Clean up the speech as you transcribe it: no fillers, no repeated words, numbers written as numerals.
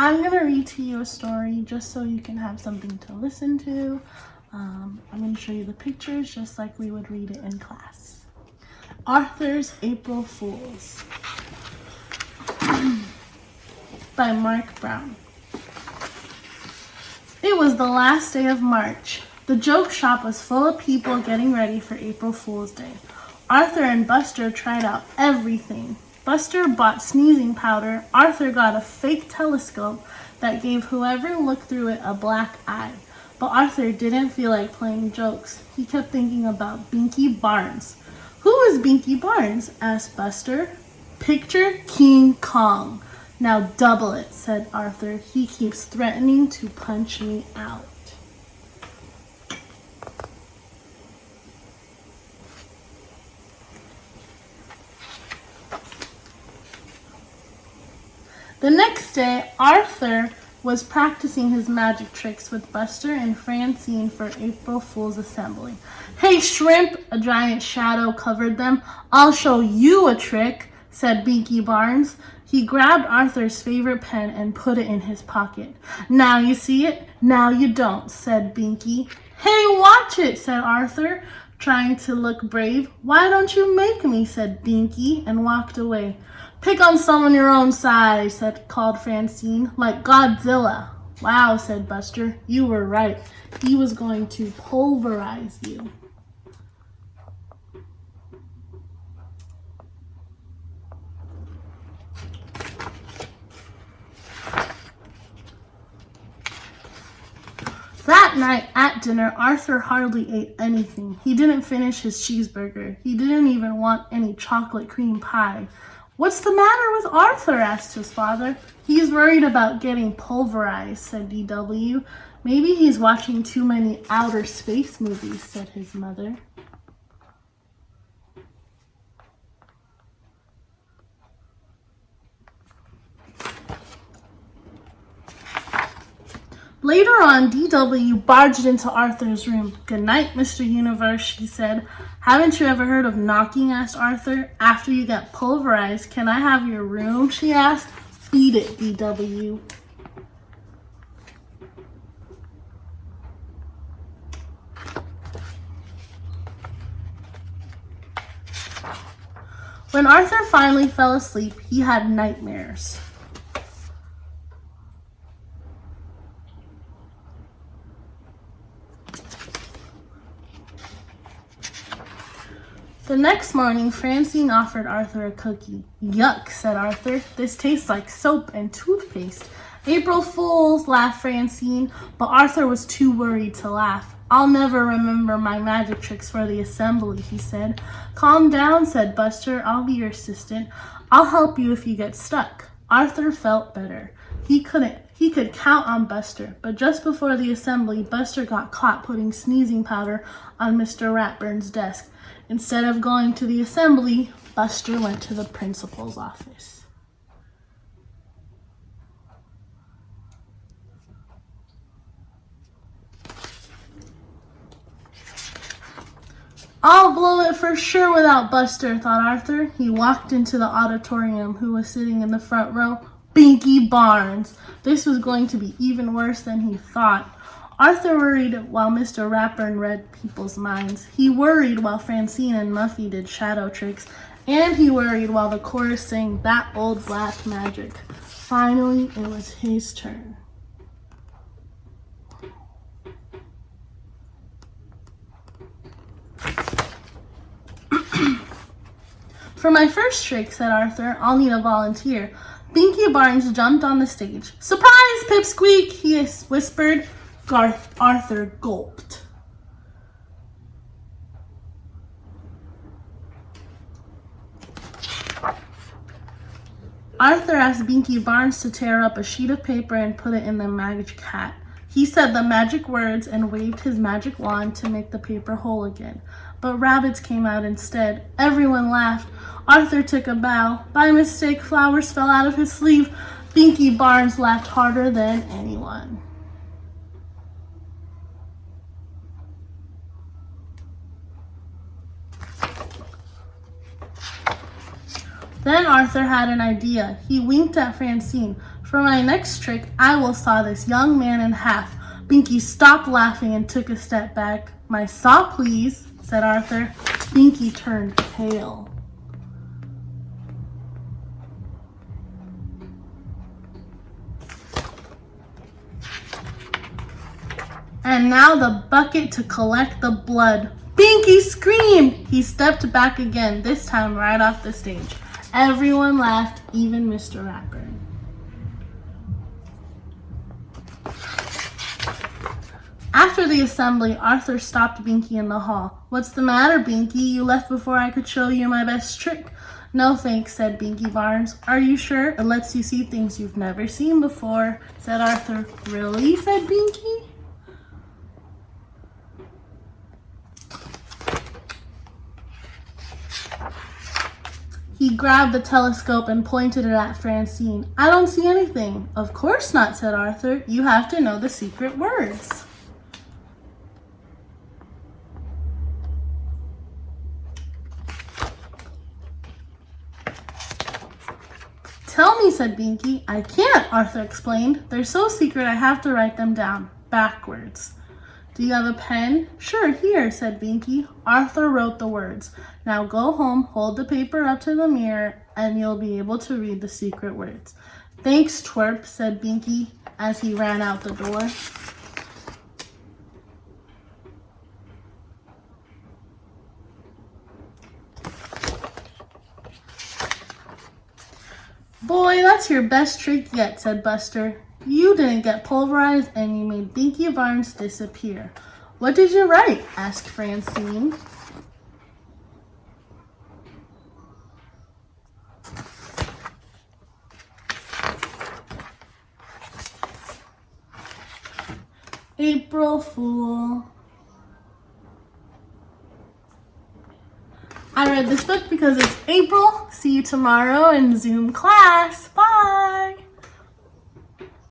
I'm going to read to you a story just so you can have something to listen to. I'm going to show you the pictures just like we would read it in class. Arthur's April Fools by Mark Brown. It was the last day of March. The joke shop was full of people getting ready for April Fool's Day. Arthur and Buster tried out everything. Buster bought sneezing powder. Arthur got a fake telescope that gave whoever looked through it a black eye. But Arthur didn't feel like playing jokes. He kept thinking about Binky Barnes. Who is Binky Barnes? Asked Buster. Picture King Kong. Now double it, said Arthur. He keeps threatening to punch me out. The next day, Arthur was practicing his magic tricks with Buster and Francine for April Fool's assembly. Hey, shrimp, a giant shadow covered them. I'll show you a trick, said Binky Barnes. He grabbed Arthur's favorite pen and put it in his pocket. Now you see it, now you don't, said Binky. Hey, watch it, said Arthur, trying to look brave. Why don't you make me, said Binky, and walked away. Pick on someone your own size, called Francine, like Godzilla. Wow, said Buster, you were right. He was going to pulverize you. That night at dinner, Arthur hardly ate anything. He didn't finish his cheeseburger. He didn't even want any chocolate cream pie. What's the matter with Arthur? Asked his father. He's worried about getting pulverized, said D.W. Maybe he's watching too many outer space movies, said his mother. Later on, D.W. barged into Arthur's room. Good night, Mr. Universe, she said. Haven't you ever heard of knocking? Asked Arthur. After you get pulverized, can I have your room? She asked. Beat it, D.W. When Arthur finally fell asleep, he had nightmares. The next morning, Francine offered Arthur a cookie. Yuck, said Arthur. This tastes like soap and toothpaste. April Fools, laughed Francine, but Arthur was too worried to laugh. I'll never remember my magic tricks for the assembly, he said. Calm down, said Buster. I'll be your assistant. I'll help you if you get stuck. Arthur felt better. He could count on Buster, but just before the assembly, Buster got caught putting sneezing powder on Mr. Ratburn's desk. Instead of going to the assembly, Buster went to the principal's office. I'll blow it for sure without Buster, thought Arthur. He walked into the auditorium. Who was sitting in the front row? Binky Barnes. This was going to be even worse than he thought. Arthur worried while Mr. Ratburn read people's minds. He worried while Francine and Muffy did shadow tricks. And he worried while the chorus sang That Old Black Magic. Finally, it was his turn. For my first trick, said Arthur, I'll need a volunteer. Binky Barnes jumped on the stage. Surprise, Pipsqueak, he whispered. Arthur gulped. Arthur asked Binky Barnes to tear up a sheet of paper and put it in the magic hat. He said the magic words and waved his magic wand to make the paper whole again. But rabbits came out instead. Everyone laughed. Arthur took a bow. By mistake, flowers fell out of his sleeve. Binky Barnes laughed harder than anyone. Then Arthur had an idea. He winked at Francine. For my next trick, I will saw this young man in half. Binky stopped laughing and took a step back. My saw, please, said Arthur. Binky turned pale. And now the bucket to collect the blood. Binky screamed! He stepped back again, this time right off the stage. Everyone laughed, even Mr. Ratburn. After the assembly, Arthur stopped Binky in the hall. What's the matter, Binky? You left before I could show you my best trick. No thanks, said Binky Barnes. Are you sure? It lets you see things you've never seen before, said Arthur. Really? Said Binky. He grabbed the telescope and pointed it at Francine. I don't see anything. Of course not, said Arthur. You have to know the secret words. Tell me, said Binky. I can't, Arthur explained. They're so secret I have to write them down, backwards. Do you have a pen? Sure, here, said Binky. Arthur wrote the words. Now go home, hold the paper up to the mirror, and you'll be able to read the secret words. Thanks, twerp, said Binky as he ran out the door. Boy, that's your best trick yet, said Buster. You didn't get pulverized and you made Binky Barnes disappear. What did you write? Asked Francine. April Fool. I read this book because it's April. See you tomorrow in Zoom class. Bye.